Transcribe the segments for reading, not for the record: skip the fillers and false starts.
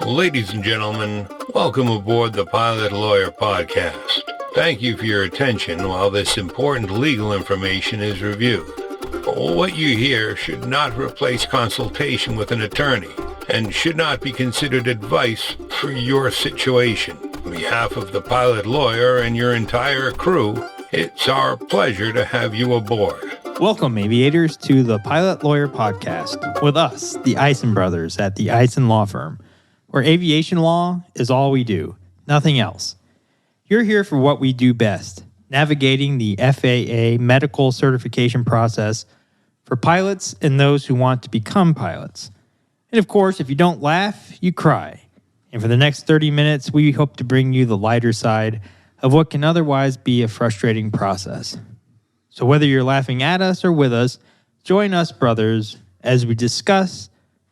Ladies and gentlemen, welcome aboard the Pilot Lawyer Podcast. Thank you for your attention while this important legal information is reviewed. What you hear should not replace consultation with an attorney and should not be considered advice for your situation. On behalf of the Pilot Lawyer and your entire crew, it's our pleasure to have you aboard. Welcome, aviators, to the Pilot Lawyer Podcast with us, the Ison Brothers at the Ison Law Firm, where aviation law is all we do, nothing else. You're here for what we do best, navigating the FAA medical certification process for pilots and those who want to become pilots. And of course, if you don't laugh, you cry. And for the next 30 minutes, we hope to bring you the lighter side of what can otherwise be a frustrating process. So whether you're laughing at us or with us, join us, brothers, as we discuss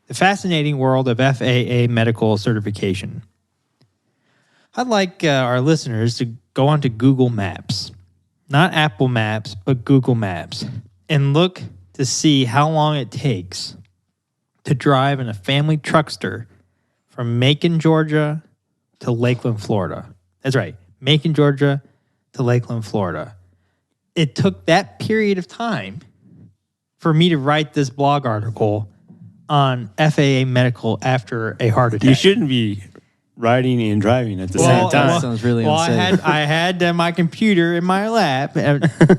the fascinating world of FAA medical certification. I'd like our listeners to go onto Google Maps, not Apple Maps, but Google Maps, and look to see how long it takes to drive in a family truckster from Macon, Georgia to Lakeland, Florida. That's right, Macon, Georgia to Lakeland, Florida. It took that period of time for me to write this blog article on FAA medical after a heart attack. You shouldn't be riding and driving at the same time. That sounds really insane. I had my computer in my lap.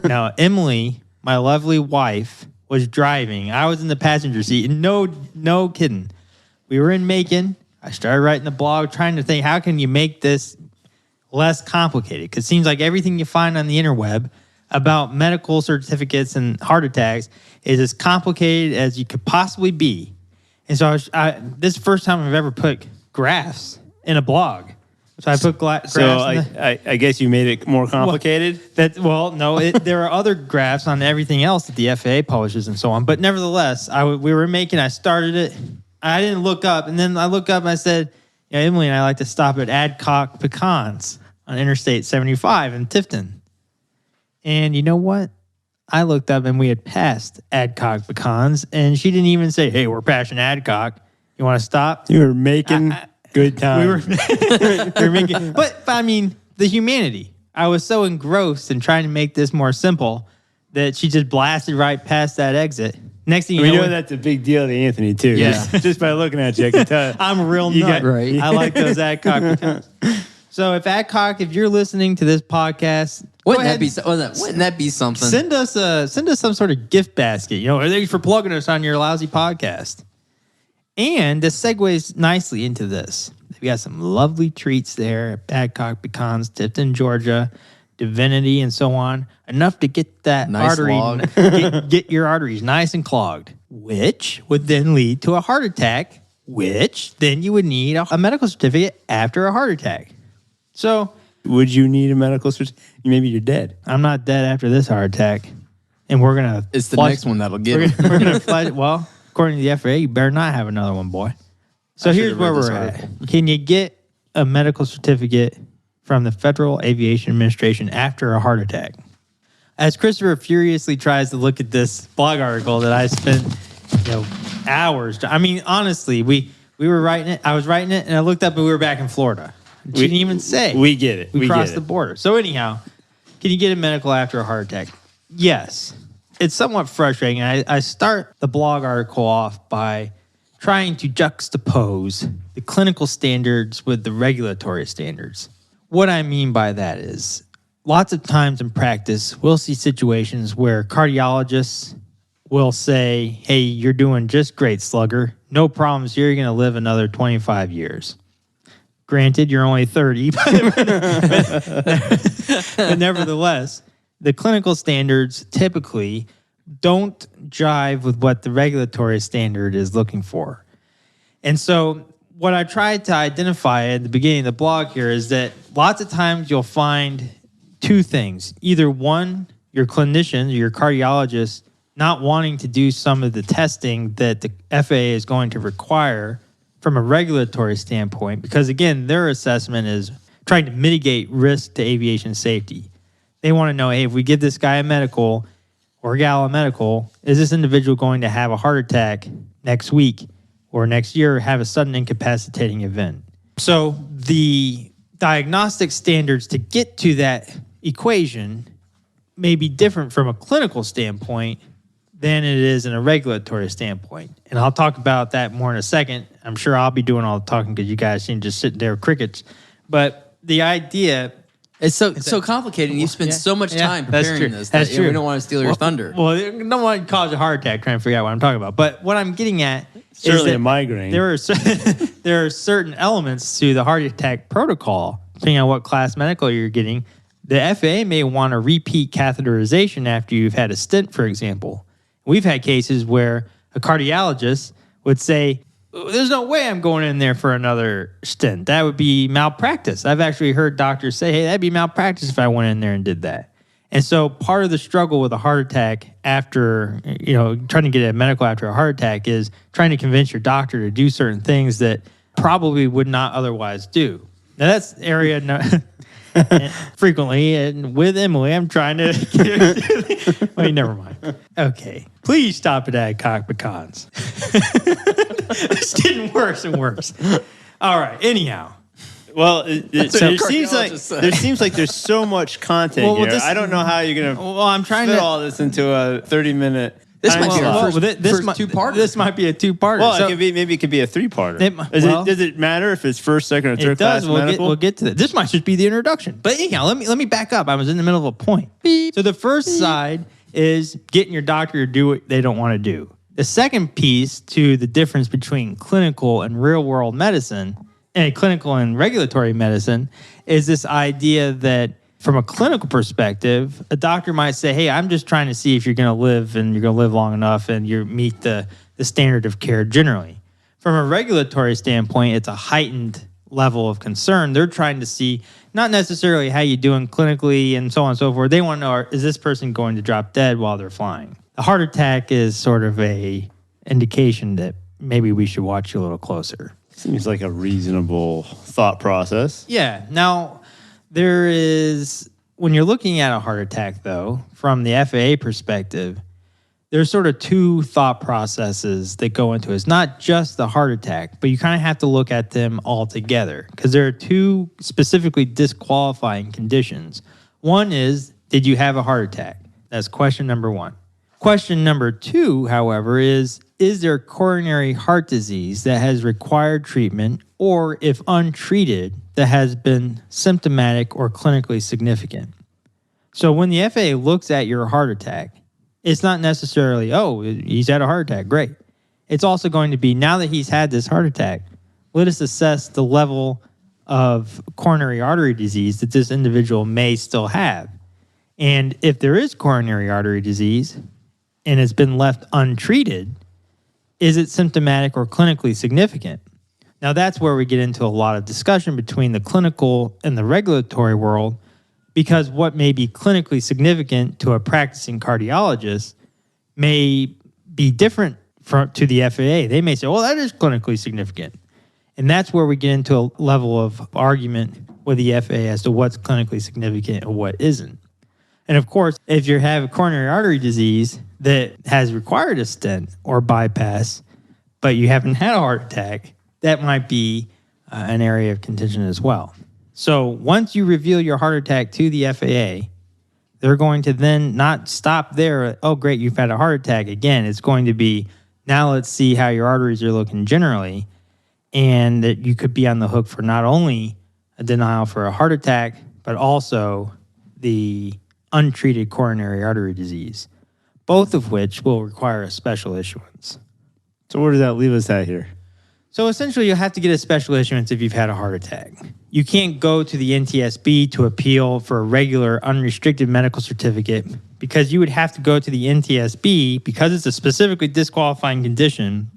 Now, Emily, my lovely wife, was driving. I was in the passenger seat. And no kidding. We were in Macon. I started writing the blog, trying to think, how can you make this less complicated? Because it seems like everything you find on the interweb about medical certificates and heart attacks is as complicated as you could possibly be. And so this is the first time I've ever put graphs in a blog. So I put graphs. So I guess you made it more complicated? There are other graphs on everything else that the FAA publishes and so on. But nevertheless, we were making, I started it. I didn't look up. And then I looked up and I said, Emily and I like to stop at Adcock Pecans on Interstate 75 in Tifton. And you know what? I looked up and we had passed Adcock Pecans, and she didn't even say, hey, we're passing Adcock. You want to stop? You were making good time. We were making, but I mean, the humanity. I was so engrossed in trying to make this more simple that she just blasted right past that exit. Next thing you know, that's a big deal to Anthony, too. Yeah. Just by looking at you, I can tell. I'm a real nut. Right. I like those Adcock Pecans. So if you're listening to this podcast, wouldn't that be something? Send us some sort of gift basket. Thanks for plugging us on your lousy podcast. And this segues nicely into this. We got some lovely treats there at Adcock Pecans, Tifton, Georgia, Divinity, and so on. Enough to get that nice artery, get your arteries nice and clogged, which would then lead to a heart attack, which then you would need a medical certificate after a heart attack. So, would you need a medical certificate? Maybe you're dead. I'm not dead after this heart attack, and we're gonna. It's the next one that'll get it. We're gonna flush. Well, according to the FAA, you better not have another one, boy. So here's where we're at. Can you get a medical certificate from the Federal Aviation Administration after a heart attack? As Christopher furiously tries to look at this blog article that I spent, hours. I mean, honestly, we were writing it. I was writing it, and I looked up, and we were back in Florida. She didn't even say. We get it. We crossed the border. So anyhow, can you get a medical after a heart attack? Yes. It's somewhat frustrating. I start the blog article off by trying to juxtapose the clinical standards with the regulatory standards. What I mean by that is lots of times in practice, we'll see situations where cardiologists will say, hey, you're doing just great, slugger. No problems here. You're going to live another 25 years. Granted, you're only 30, but nevertheless, the clinical standards typically don't jive with what the regulatory standard is looking for. And so what I tried to identify at the beginning of the blog here is that lots of times you'll find two things. Either one, your clinicians, your cardiologists, not wanting to do some of the testing that the FAA is going to require from a regulatory standpoint, because again, their assessment is trying to mitigate risk to aviation safety. They want to know, hey, if we give this guy a medical or gal a medical, is this individual going to have a heart attack next week or next year have a sudden incapacitating event. So the diagnostic standards to get to that equation may be different from a clinical standpoint than it is in a regulatory standpoint. And I'll talk about that more in a second. I'm sure I'll be doing all the talking because you guys seem to just sitting there with crickets. But the idea... It's so complicated. And you spend so much time preparing this that we don't want to steal your thunder. Well, I don't want to cause a heart attack trying to figure out what I'm talking about. But what I'm getting at Certainly is a migraine. there are certain elements to the heart attack protocol, depending on what class medical you're getting. The FAA may want to repeat catheterization after you've had a stent, for example. We've had cases where a cardiologist would say, there's no way I'm going in there for another stent. That would be malpractice. I've actually heard doctors say, hey, that'd be malpractice if I went in there and did that. And so part of the struggle with a heart attack after, trying to get a medical after a heart attack is trying to convince your doctor to do certain things that probably would not otherwise do. Now that's area frequently, and with Emily, I'm trying to wait, never mind. Okay. Please stop it at cockpit cons. It's getting worse and worse. All right. Anyhow. Well, there seems like there's so much content here. I don't know how you're going to I'm trying fit to all this into a 30-minute This might be our first two-parter. This might be a two-parter. Well, maybe it could be a three-parter. Does it matter if it's first, second, or third class medical? We'll get to that. This might just be the introduction. But anyhow, let me back up. I was in the middle of a point. Beep. So the first side is getting your doctor to do what they don't want to do. The second piece to the difference between clinical and real-world medicine, and clinical and regulatory medicine, is this idea that from a clinical perspective, a doctor might say, hey, I'm just trying to see if you're going to live and you're going to live long enough and you meet the standard of care generally. From a regulatory standpoint, it's a heightened level of concern. They're trying to see not necessarily how you're doing clinically and so on and so forth. They want to know, is this person going to drop dead while they're flying? A heart attack is sort of a indication that maybe we should watch you a little closer. Seems like a reasonable thought process. Yeah. Now, there is, when you're looking at a heart attack, though, from the FAA perspective, there's sort of two thought processes that go into it. It's not just the heart attack, but you kind of have to look at them all together because there are two specifically disqualifying conditions. One is, did you have a heart attack? That's question number one. Question number two, however, is there coronary heart disease that has required treatment or, if untreated, that has been symptomatic or clinically significant? So when the FAA looks at your heart attack, it's not necessarily, oh, he's had a heart attack, great. It's also going to be, now that he's had this heart attack, let us assess the level of coronary artery disease that this individual may still have. And if there is coronary artery disease and it's been left untreated, is it symptomatic or clinically significant? Now, that's where we get into a lot of discussion between the clinical and the regulatory world, because what may be clinically significant to a practicing cardiologist may be different to the FAA. They may say, well, that is clinically significant. And that's where we get into a level of argument with the FAA as to what's clinically significant and what isn't. And of course, if you have a coronary artery disease that has required a stent or bypass, but you haven't had a heart attack, that might be an area of contention as well. So once you reveal your heart attack to the FAA, they're going to then not stop there. Oh, great, you've had a heart attack. Again, it's going to be, now let's see how your arteries are looking generally, and that you could be on the hook for not only a denial for a heart attack, but also the untreated coronary artery disease, both of which will require a special issuance. So where does that leave us at here? So essentially, you'll have to get a special issuance if you've had a heart attack. You can't go to the NTSB to appeal for a regular unrestricted medical certificate because you would have to go to the NTSB because it's a specifically disqualifying condition.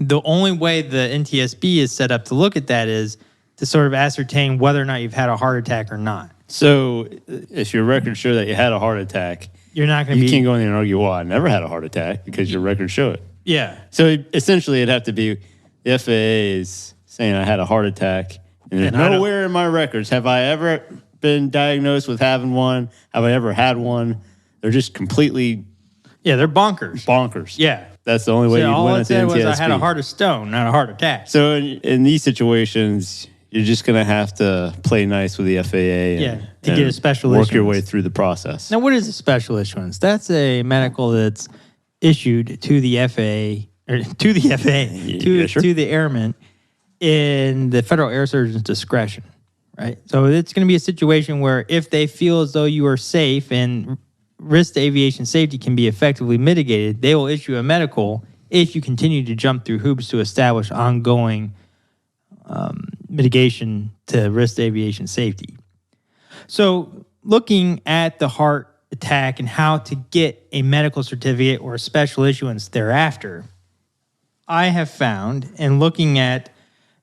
The only way the NTSB is set up to look at that is to sort of ascertain whether or not you've had a heart attack or not. So if your records show that you had a heart attack, you're not going to You can't go in there and argue, well, I never had a heart attack because your records show it. Yeah. So essentially, it'd have to be the FAA is saying I had a heart attack, and there's nowhere in my records have I ever been diagnosed with having one. Have I ever had one? They're just completely Yeah, they're bonkers. Bonkers. Yeah. That's the only way you'd all win it at the said was I NTSB. had a heart of stone, not a heart attack. So in these situations, you're just going to have to play nice with the FAA to get a special work issuance. your way through the process. Now, what is a special issuance? That's a medical that's issued to the FAA, to the airman in the Federal Air Surgeon's discretion, right? So it's going to be a situation where if they feel as though you are safe and risk to aviation safety can be effectively mitigated, they will issue a medical if you continue to jump through hoops to establish ongoing mitigation to risk to aviation safety. So looking at the heart attack and how to get a medical certificate or a special issuance thereafter, I have found, in looking at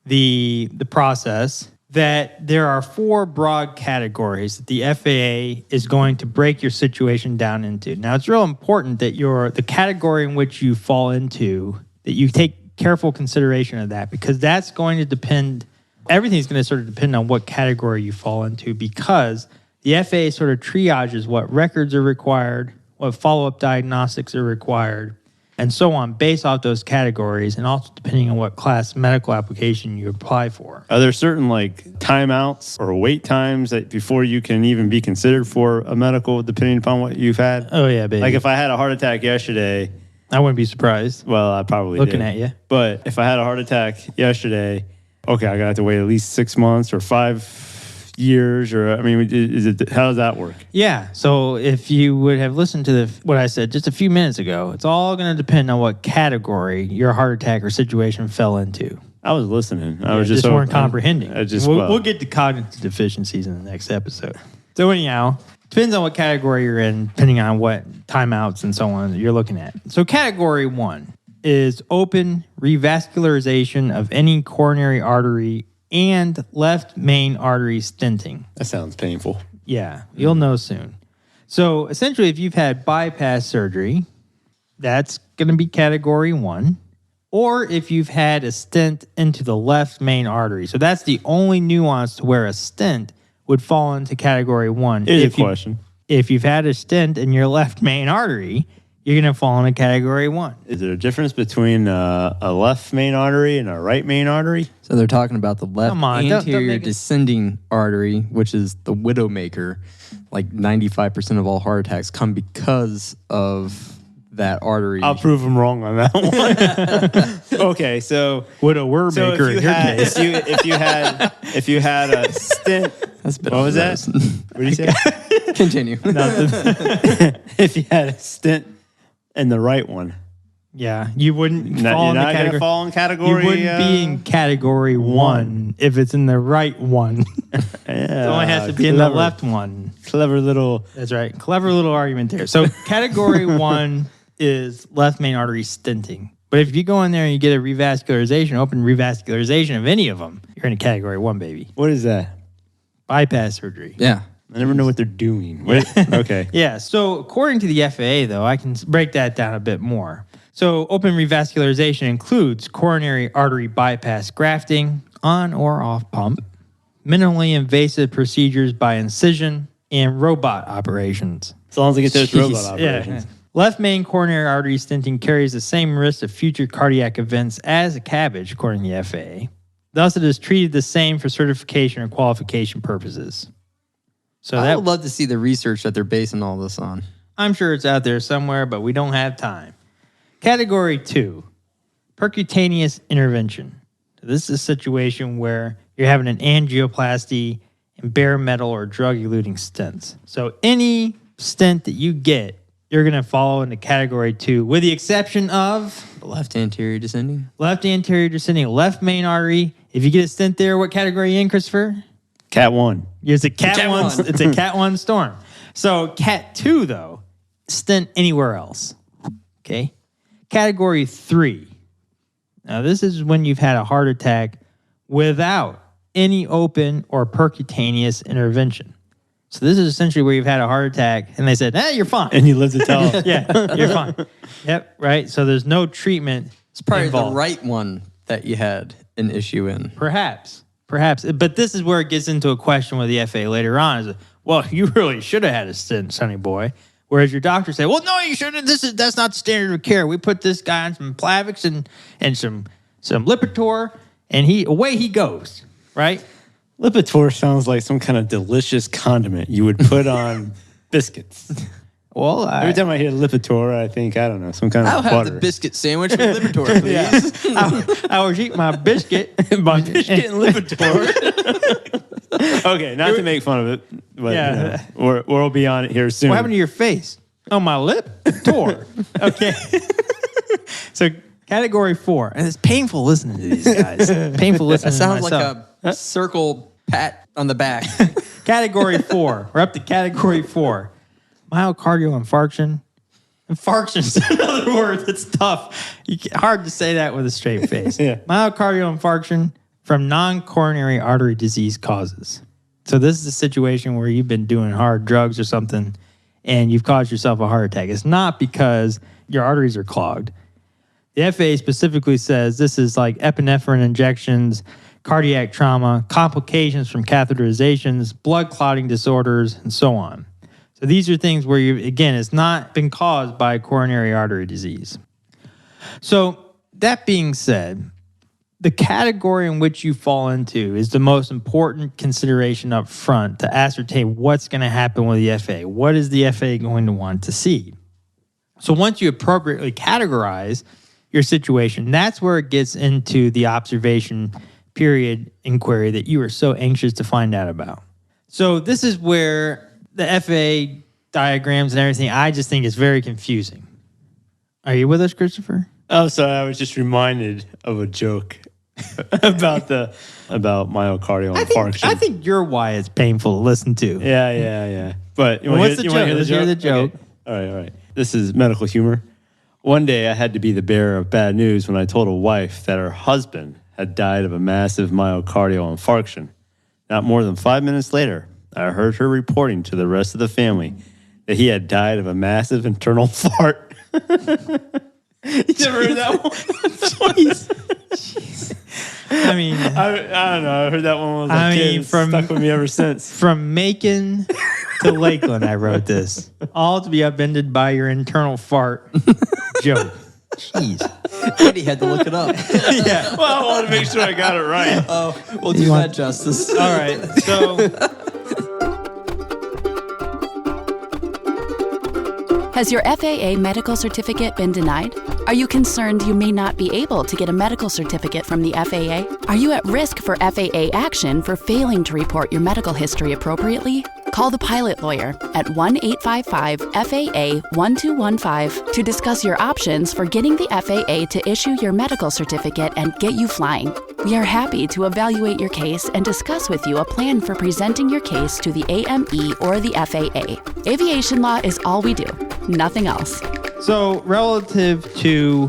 the process, that there are 4 broad categories that the FAA is going to break your situation down into. Now, it's real important that the category in which you fall into, that you take careful consideration of that, because that's going to depend, everything's going to sort of depend on what category you fall into, because the FAA sort of triages what records are required, what follow-up diagnostics are required, and so on, based off those categories, and also depending on what class medical application you apply for. Are there certain timeouts or wait times that before you can even be considered for a medical, depending upon what you've had? Oh yeah, baby. Like if I had a heart attack yesterday, I wouldn't be surprised. Well, I probably looking did. at you. But if I had a heart attack yesterday, okay, I got to wait at least 6 months or 5 years, or how does that work? Yeah. So if you would have listened to what I said just a few minutes ago, it's all going to depend on what category your heart attack or situation fell into. I was listening. I was just weren't comprehending. We'll get to cognitive deficiencies in the next episode. So anyhow, depends on what category you're in, depending on what timeouts and so on that you're looking at. So category 1 is open revascularization of any coronary artery and left main artery stenting. That sounds painful. Yeah, you'll know soon. So essentially, if you've had bypass surgery, that's going to be category 1. Or if you've had a stent into the left main artery. So that's the only nuance to where a stent would fall into category 1. Here's a question. If you've had a stent in your left main artery, you're going to fall into category 1. Is there a difference between a left main artery and a right main artery? So they're talking about the left anterior don't descending artery, which is the widowmaker. Like 95% of all heart attacks come because of that artery. I'll prove them wrong on that one. Okay, so widower maker in your case. If you had a stent, what was that? What did you say? Continue. If you had a stent in the right one. Yeah, you wouldn't fall in category. You wouldn't be in category 1 if it's in the right one. It only has to be in the left one. Clever little. That's right. Clever little argument there. So category 1 is left main artery stenting. But if you go in there and you get a revascularization, open revascularization of any of them, you're in a category 1, baby. What is that? Bypass surgery. Yeah. I never know what they're doing. Okay. Yeah. So according to the FAA, though, I can break that down a bit more. So open revascularization includes coronary artery bypass grafting, on or off pump, minimally invasive procedures by incision, and robot operations. As long as I get those robot operations. Yeah. Left main coronary artery stenting carries the same risk of future cardiac events as a CABG, according to the FAA. Thus, it is treated the same for certification or qualification purposes. So I would love to see the research that they're basing all this on. I'm sure it's out there somewhere, but we don't have time. Category 2, percutaneous intervention. So this is a situation where you're having an angioplasty and bare metal or drug-eluting stents. So any stent that you get, you're going to follow into category 2, with the exception of Left anterior descending. Left anterior descending, left main artery. If you get a stent there, what category are you in, Christopher? Cat 1. It's a Cat 1. It's a Cat 1 storm. So Cat 2, though, stent anywhere else. Okay? Category 3. Now, this is when you've had a heart attack without any open or percutaneous intervention. So this is essentially where you've had a heart attack, and they said, you're fine. And you live to tell. Yeah, you're fine. Yep, right? So there's no treatment It's probably involved. the right one that you had an issue in. Perhaps. But this is where it gets into a question with the FAA later on. Is, well, you really should have had a stent, sonny boy. Whereas your doctor say, well, no, you shouldn't. That's not the standard of care. We put this guy on some Plavix and some Lipitor, and away he goes, right? Lipitor sounds like some kind of delicious condiment you would put on biscuits. Well, every time I hear Lipitor, I think, I don't know, some kind of butter. I'll have the biscuit sandwich with Lipitor, please. I was eating my biscuit. My biscuit and Lipitor. Okay, not to make fun of it, but we'll be on it here soon. What happened to your face? Oh, my lip tore. Okay. So category 4, and it's painful listening to these guys. Painful listening. That sounds like a circle pat on the back. Category 4. We're up to category 4. Myocardial infarction. Infarction's another word that's tough. Hard to say that with a straight face. Yeah. Myocardial infarction from non-coronary artery disease causes. So this is a situation where you've been doing hard drugs or something and you've caused yourself a heart attack. It's not because your arteries are clogged. The FAA specifically says this is like epinephrine injections, cardiac trauma, complications from catheterizations, blood clotting disorders, and so on. So these are things where it's not been caused by coronary artery disease. So that being said, the category in which you fall into is the most important consideration up front to ascertain what's going to happen with the FAA. What is the FAA going to want to see? So once you appropriately categorize your situation, that's where it gets into the observation period inquiry that you are so anxious to find out about. So this is where the FAA diagrams and everything, I just think is very confusing. Are you with us, Christopher? Oh, sorry. I was just reminded of a joke about myocardial infarction. I think you're why it's painful to listen to. Yeah. But what's the joke? Let's hear the joke. Okay. All right. This is medical humor. One day I had to be the bearer of bad news when I told a wife that her husband had died of a massive myocardial infarction. Not more than 5 minutes later, I heard her reporting to the rest of the family that he had died of a massive internal fart. You never heard that one? Jeez. I mean, I don't know. I heard that one when I was a kid. Stuck with me ever since. From Macon to Lakeland, I wrote this. All to be upended by your internal fart joke. Jeez. Eddie had to look it up. Yeah. Well, I want to make sure I got it right. Oh, we'll do that justice. All right. So... Has your FAA medical certificate been denied? Are you concerned you may not be able to get a medical certificate from the FAA? Are you at risk for FAA action for failing to report your medical history appropriately? Call the pilot lawyer at 1-855-FAA-1215 to discuss your options for getting the FAA to issue your medical certificate and get you flying. We are happy to evaluate your case and discuss with you a plan for presenting your case to the AME or the FAA. Aviation law is all we do, nothing else. So relative to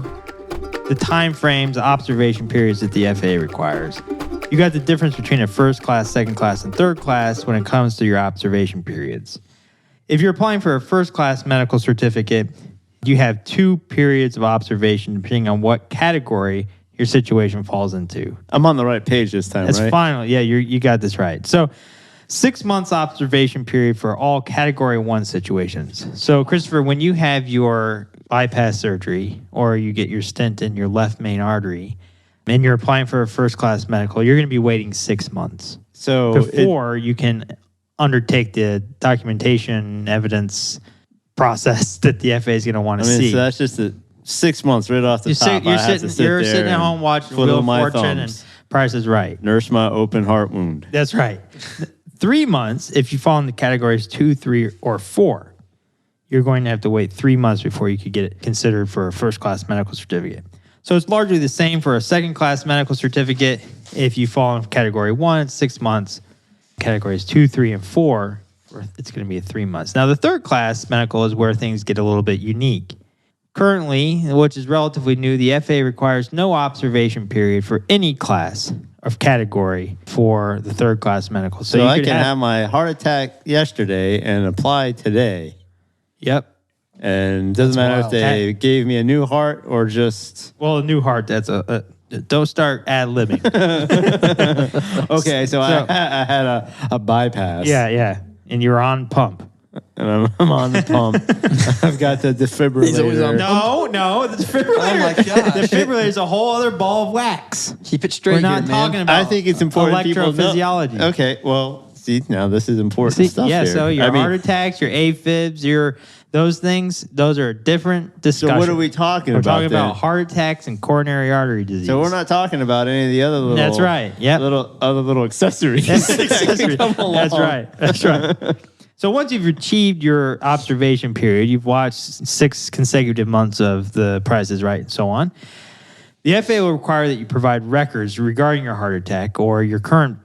the time frames, observation periods that the FAA requires, you got the difference between a first class, second class, and third class when it comes to your observation periods. If you're applying for a first class medical certificate, you have 2 periods of observation depending on what category your situation falls into. I'm on the right page this time, That's right? final. Yeah, you got this right. So 6 months observation period for all category 1 situations. So Christopher, when you have your bypass surgery or you get your stent in your left main artery and you're applying for a first class medical, you're going to be waiting 6 months. So before you can undertake the documentation evidence process that the FAA is going to want to see. So that's just 6 months right off the top. You're sitting at home watching Wheel of Fortune and Price is Right. Nurse my open heart wound. That's right. 3 months, if you fall into categories 2, 3, or 4, you're going to have to wait 3 months before you could get it considered for a first-class medical certificate. So it's largely the same for a second-class medical certificate. If you fall in category 1, it's 6 months. Categories 2, 3, and 4, it's going to be 3 months. Now, the third-class medical is where things get a little bit unique. Currently, which is relatively new, the FAA requires no observation period for any class of category for the third class medical. So I can have my heart attack yesterday and apply today. Yep. And it doesn't matter if they gave me a new heart or just... Well, a new heart, that's don't start ad-libbing. Okay, so I had a bypass. Yeah. And you're on pump. and I'm on the pump. I've got the defibrillator. He's always on No, the defibrillator. Oh my gosh. The defibrillator is a whole other ball of wax. Keep it straight. We're not here, talking man. about. I think it's important people know. Electrophysiology. Okay, well, see, now this is important stuff yeah. here. So your heart attacks, your AFibs, those things, those are a different discussion. So what are we talking We're about? talking about heart attacks and coronary artery disease. So we're not talking about any of the other little. That's right. Yep. Other little accessories. Accessory. That's right. That's right. So once you've achieved your observation period, you've watched 6 consecutive months of The Price is Right and so on, the FAA will require that you provide records regarding your heart attack or your current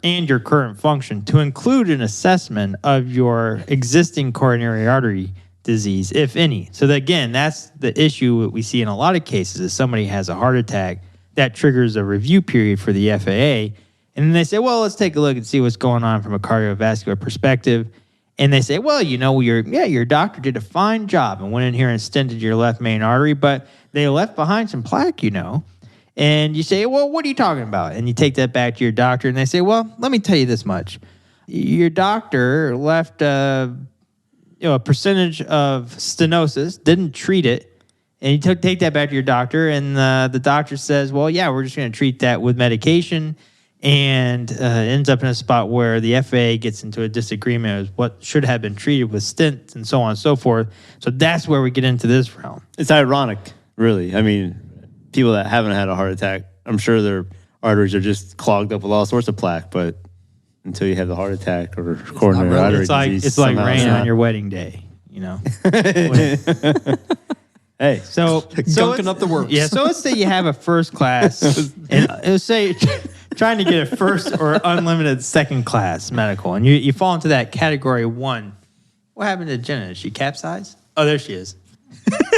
function to include an assessment of your existing coronary artery disease, if any. So that, again, that's the issue that we see in a lot of cases is somebody has a heart attack that triggers a review period for the FAA. And then they say, well, let's take a look and see what's going on from a cardiovascular perspective. And they say, well, your doctor did a fine job and went in here and stented your left main artery, but they left behind some plaque, And you say, well, what are you talking about? And you take that back to your doctor, and they say, well, let me tell you this much. Your doctor left a percentage of stenosis, didn't treat it, and you take that back to your doctor, and the doctor says, well, yeah, we're just going to treat that with medication, and ends up in a spot where the FAA gets into a disagreement with what should have been treated with stents and so on and so forth. So that's where we get into this realm. It's ironic, really. I mean, people that haven't had a heart attack, I'm sure their arteries are just clogged up with all sorts of plaque, but until you have the heart attack or coronary artery disease, it's like rain on your wedding day, Hey, so gunking up the works. Yeah, so let's say you have a first class, and let's say trying to get a first or unlimited second class medical, and you fall into that category 1. What happened to Jenna? Did she capsize? Oh, there she is.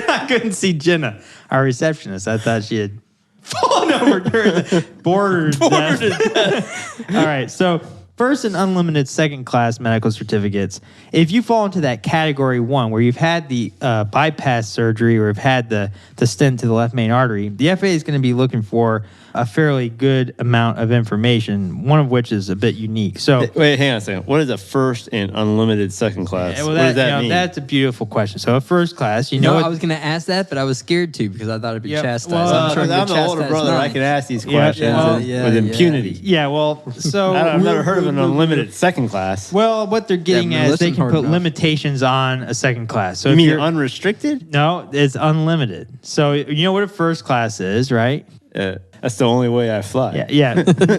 I couldn't see Jenna, our receptionist. I thought she had fallen over during the bored death. All right, so first and unlimited second class medical certificates. If you fall into that category 1 where you've had the bypass surgery or have had the stent to the left main artery, the FAA is going to be looking for a fairly good amount of information, one of which is a bit unique. So wait, hang on a second. What is a first and unlimited second class? Well, what does that mean? That's a beautiful question. So a first class, I was going to ask that, but I was scared to because I thought it'd be chastised. Well, I'm the older brother. I can ask these questions with impunity. Yeah, well, so I've never heard of an unlimited second class. Well, what they're getting at is they can put limitations on a second class. So you mean unrestricted? No, it's unlimited. So you know what a first class is, right? That's the only way I fly. Yeah,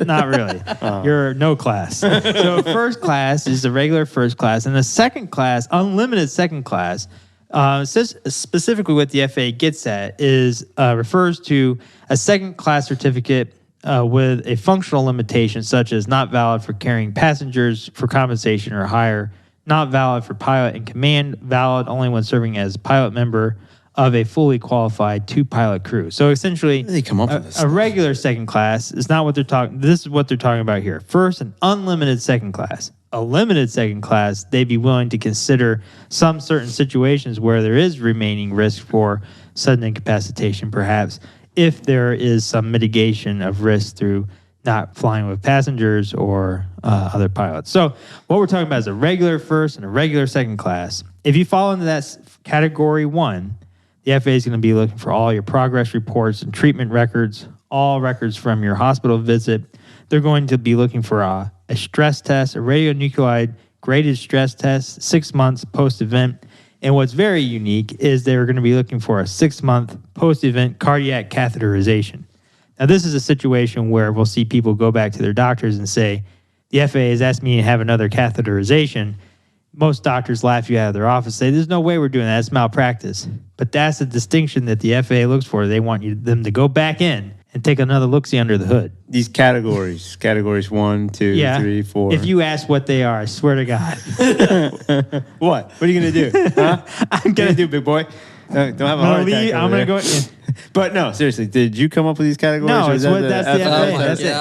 not really. You're no class. So first class is the regular first class, and the second class, unlimited second class, says specifically what the FAA gets at is refers to a second class certificate with a functional limitation such as not valid for carrying passengers for compensation or hire, not valid for pilot and command, valid only when serving as pilot member of a fully qualified 2-pilot crew. So essentially, they come up with this a regular second class is not what they're talking. This is what they're talking about here. First, an unlimited second class. A limited second class, they'd be willing to consider some certain situations where there is remaining risk for sudden incapacitation, perhaps, if there is some mitigation of risk through not flying with passengers or other pilots. So what we're talking about is a regular first and a regular second class. If you fall into that category 1, the FAA is going to be looking for all your progress reports and treatment records, all records from your hospital visit. They're going to be looking for a stress test, a radionuclide graded stress test, 6 months post-event. And what's very unique is they're going to be looking for a 6-month post-event cardiac catheterization. Now, this is a situation where we'll see people go back to their doctors and say, the FAA has asked me to have another catheterization. Most doctors laugh you out of their office, say, there's no way we're doing that. It's malpractice. But that's the distinction that the FAA looks for. They want them to go back in and take another look-see under the hood. These categories 1, 2, 3, 4. If you ask what they are, I swear to God. What? What are you going to do? Huh? I'm going to do, big boy? Don't have a heart attack. I'm going to go... But no, seriously, did you come up with these categories? No, that's the FAA. That's it.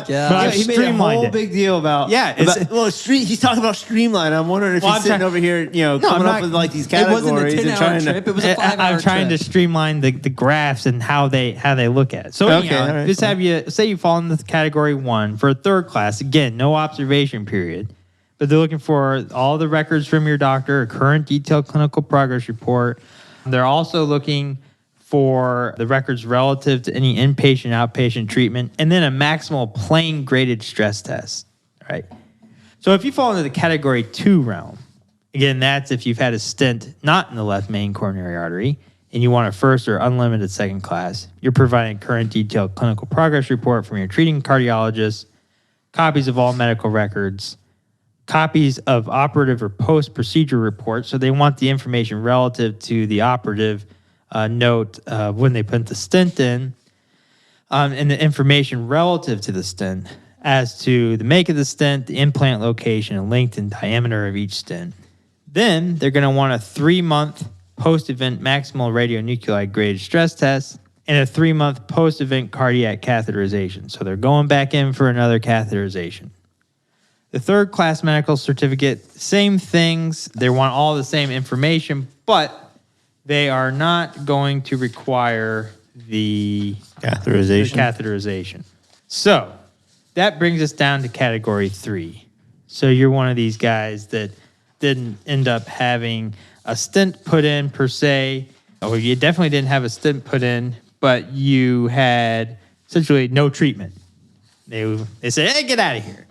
But he made a whole big deal about... he's talking about streamline. I'm wondering if he's sitting over here, coming up with like these categories. It wasn't a 10-hour trip. It was a 5-hour trip. I'm trying to streamline the graphs and how they look at it. So anyhow, just have you... Say you fall into category 1 for a third class. Again, no observation period. but they're looking for all the records from your doctor, a current detailed clinical progress report. They're also looking for the records relative to any inpatient, outpatient treatment, and then a maximal plane graded stress test. All right. So if you fall into the category 2 realm, again, that's if you've had a stent not in the left main coronary artery and you want a first or unlimited second class, you're providing current detailed clinical progress report from your treating cardiologist, copies of all medical records, copies of operative or post-procedure reports. So they want the information relative to the operative note when they put the stent in, and the information relative to the stent as to the make of the stent, the implant location, and length and diameter of each stent. Then they're going to want a 3-month post-event maximal radionuclide graded stress test and a 3-month post-event cardiac catheterization. So they're going back in for another catheterization. The third class medical certificate, same things. They want all the same information, but they are not going to require the catheterization. So that brings us down to category 3. So you're one of these guys that didn't end up having a stent put in per se, or you definitely didn't have a stent put in, but you had essentially no treatment. They say, hey, get out of here.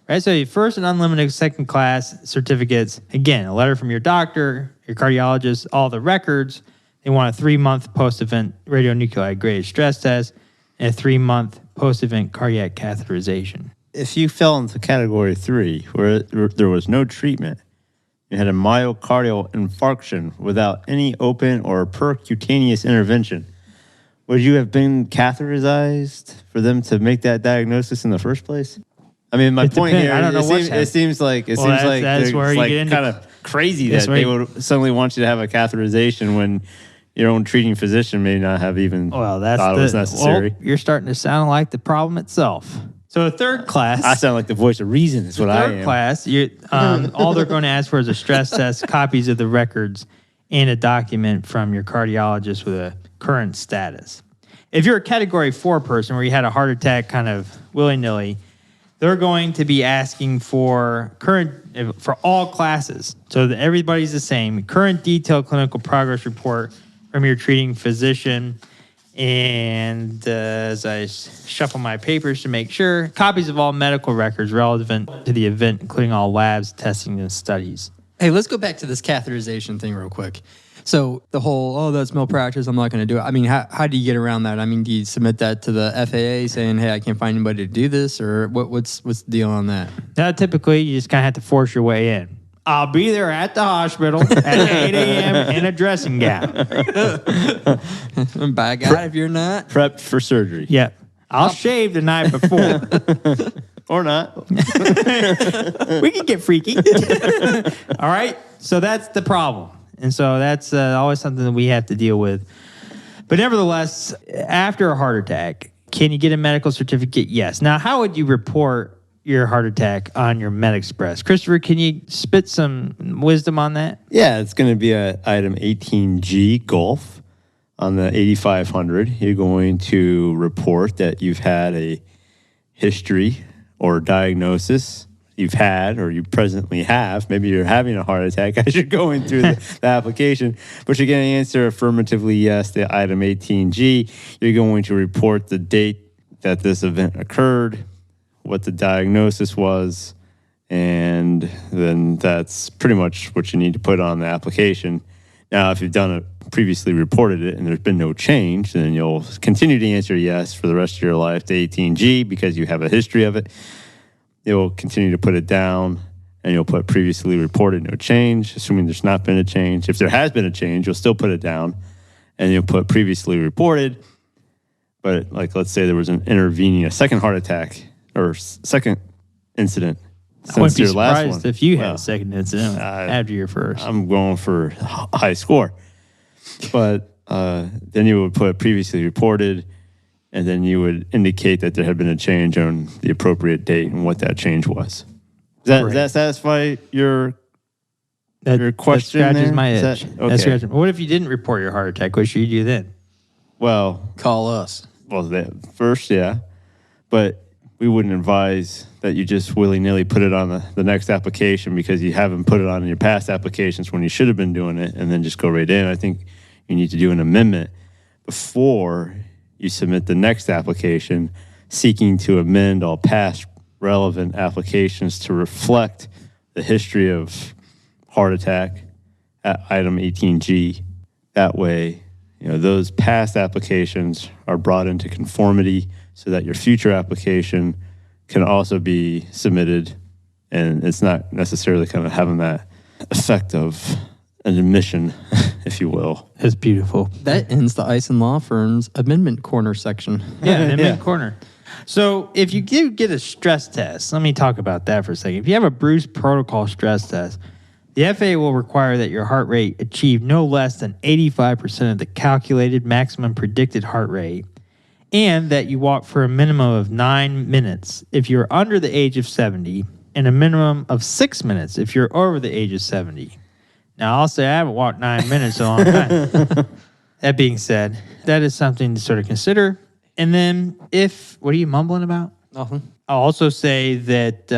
Right? So your first and unlimited second class certificates, again, a letter from your doctor, your cardiologist, all the records. They want a 3-month post-event radionuclide graded stress test and a 3-month post-event cardiac catheterization. If you fell into category 3, where there was no treatment, you had a myocardial infarction without any open or percutaneous intervention, would you have been catheterized for them to make that diagnosis in the first place? I mean, my point here, I don't know it seems like that's where you get into kind of crazy that they would suddenly want you to have a catheterization when your own treating physician may not have even thought it was necessary. Well, you're starting to sound like the problem itself. So a third class. I sound like the voice of reason is what I am. Third class, all they're going to ask for is a stress test, copies of the records, and a document from your cardiologist with a current status. If you're a category 4 person where you had a heart attack kind of willy-nilly, they're going to be asking for all classes, so that everybody's the same. Current detailed clinical progress report from your treating physician, and as I shuffle my papers to make sure, copies of all medical records relevant to the event, including all labs, testing, and studies. Hey, let's go back to this catheterization thing real quick. So the whole, that's malpractice, I'm not going to do it. I mean, how do you get around that? I mean, do you submit that to the FAA saying, hey, I can't find anybody to do this? Or what's the deal on that? Now, typically, you just kind of have to force your way in. I'll be there at the hospital at 8 a.m. in a dressing gown. By God, if you're not. Prepped for surgery. Yeah. I'll shave the night before. Or not. We can get freaky. All right? So that's the problem. And so that's always something that we have to deal with. But nevertheless, after a heart attack, can you get a medical certificate? Yes. Now, how would you report your heart attack on your MedExpress? Christopher, can you spit some wisdom on that? Yeah, it's going to be item 18G, Golf. On the 8500, you're going to report that you've had a history or diagnosis you've had or you presently have. Maybe you're having a heart attack as you're going through the application, but you're going to answer affirmatively yes to item 18G. You're going to report the date that this event occurred, what the diagnosis was, and then that's pretty much what you need to put on the application. Now, if you've done it, previously reported it, and there's been no change, then you'll continue to answer yes for the rest of your life to 18G because you have a history of it. You'll continue to put it down, and you'll put previously reported no change, assuming there's not been a change. If there has been a change, you'll still put it down, and you'll put previously reported. But like, let's say there was a second heart attack or second incident. I wouldn't be surprised if you had a second incident after your first. I'm going for high score. But then you would put previously reported, and then you would indicate that there had been a change on the appropriate date and what that change was. Does that satisfy your question? That scratches there? my itch. Okay. What if you didn't report your heart attack? What should you do then? Well, Call us. first, yeah. But we wouldn't advise that you just willy-nilly put it on the next application because you haven't put it on in your past applications when you should have been doing it, and then just go right in. I think you need to do an amendment before you submit the next application, seeking to amend all past relevant applications to reflect the history of heart attack at item 18G. That way, those past applications are brought into conformity so that your future application can also be submitted, and it's not necessarily kind of having that effect of an admission, if you will. It's beautiful. That ends the Ison Law Firm's amendment corner section. Yeah, amendment corner. So if you do get a stress test, let me talk about that for a second. If you have a Bruce protocol stress test, the FAA will require that your heart rate achieve no less than 85% of the calculated maximum predicted heart rate, and that you walk for a minimum of 9 minutes if you're under the age of 70, and a minimum of 6 minutes if you're over the age of 70. Now, I'll say I haven't walked 9 minutes in a long time. That being said, that is something to sort of consider. And then what are you mumbling about? Nothing. I'll also say that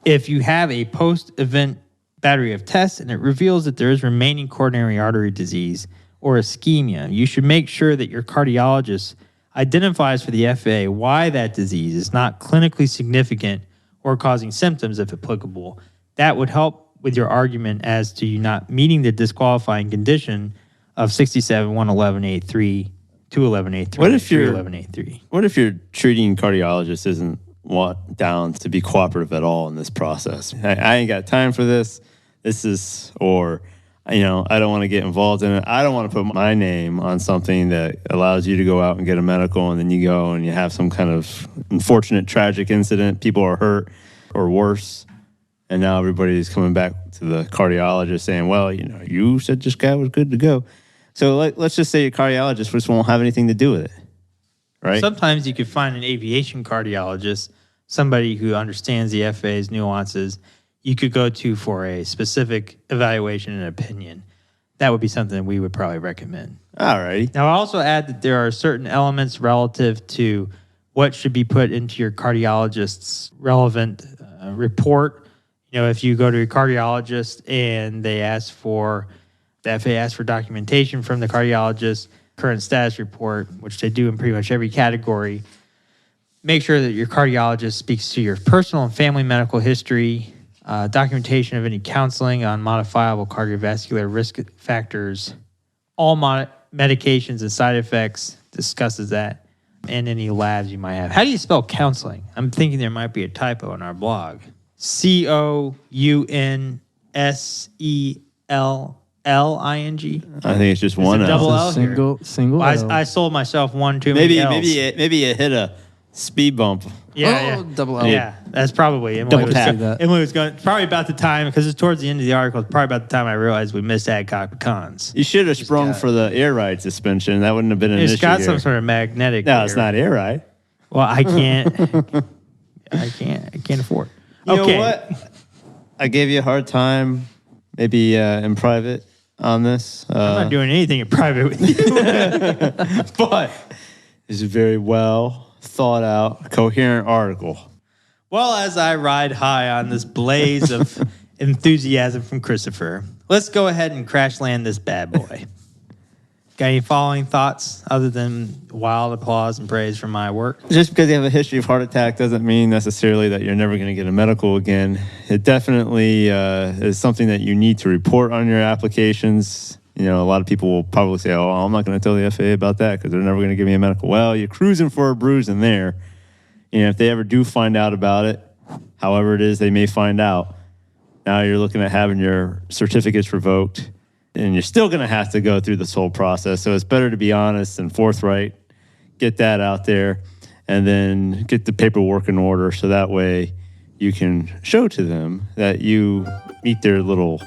if you have a post-event battery of tests and it reveals that there is remaining coronary artery disease or ischemia, you should make sure that your cardiologist identifies for the FAA why that disease is not clinically significant or causing symptoms if applicable. That would help with your argument as to you not meeting the disqualifying condition of 67-111A3, 211A3, What if your 311A3. What if your treating cardiologist isn't down to be cooperative at all in this process? I ain't got time for this. I don't want to get involved in it. I don't want to put my name on something that allows you to go out and get a medical, and then you go and you have some kind of unfortunate, tragic incident. People are hurt or worse. And now everybody's coming back to the cardiologist saying, well, you said this guy was good to go. So let's just say your cardiologist just won't have anything to do with it, right? Sometimes you could find an aviation cardiologist, somebody who understands the FAA's nuances, you could go to for a specific evaluation and opinion. That would be something that we would probably recommend. All righty. Now, I'll also add that there are certain elements relative to what should be put into your cardiologist's relevant report. If you go to a cardiologist and the FAA asks for documentation from the cardiologist, current status report, which they do in pretty much every category, make sure that your cardiologist speaks to your personal and family medical history, documentation of any counseling on modifiable cardiovascular risk factors, all medications and side effects, discusses that, and any labs you might have. How do you spell counseling? I'm thinking there might be a typo in our blog. COUNSELLING. I think it's just one a double L. L Single L. I sold myself one too many L's. Maybe you hit a speed bump. Yeah. Double L. Yeah, that's probably Double tap. Emily was going probably about the time, because it's towards the end of the article. It's probably about the time I realized we missed Adcock Pecans. You should have sprung for the air ride suspension. That wouldn't have been an issue. It's got here. some sort of magnetic. No, it's not air ride. Well, I can't. I can't afford. You know what? I gave you a hard time, maybe in private on this. I'm not doing anything in private with you. But it's a very well thought out, coherent article. Well, as I ride high on this blaze of enthusiasm from Christopher, let's go ahead and crash land this bad boy. Got any following thoughts other than wild applause and praise for my work? Just because you have a history of heart attack doesn't mean necessarily that you're never going to get a medical again. It definitely is something that you need to report on your applications. A lot of people will probably say, oh, I'm not going to tell the FAA about that because they're never going to give me a medical. Well, you're cruising for a bruise in there. If they ever do find out about it, however it is they may find out, now you're looking at having your certificates revoked. And you're still going to have to go through this whole process. So it's better to be honest and forthright, get that out there, and then get the paperwork in order so that way you can show to them that you meet their little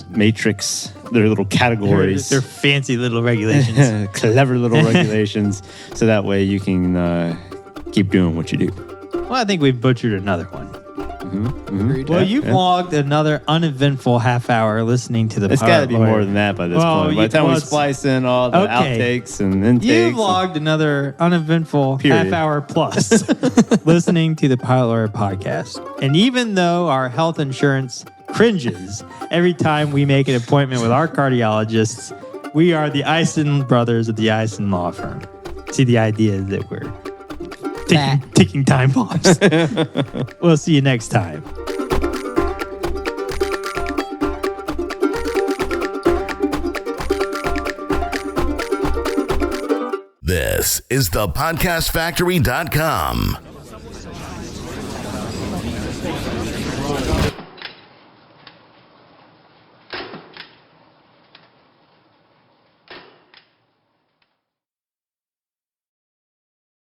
matrix, their little categories. Their fancy little regulations. Clever little regulations. So that way you can keep doing what you do. Well, I think we've butchered another one. Agreed. Well, you've logged another uneventful half hour listening to the It's got to be more than that by this point. By the time we splice in all the outtakes and intakes. You've logged another uneventful half hour plus listening to the Pilot Lawyer podcast. And even though our health insurance cringes every time we make an appointment with our cardiologists, we are the Ison Brothers of the Ison Law Firm. See, the idea is that we're ticking time bombs. We'll see you next time. This is thepodcastfactory.com.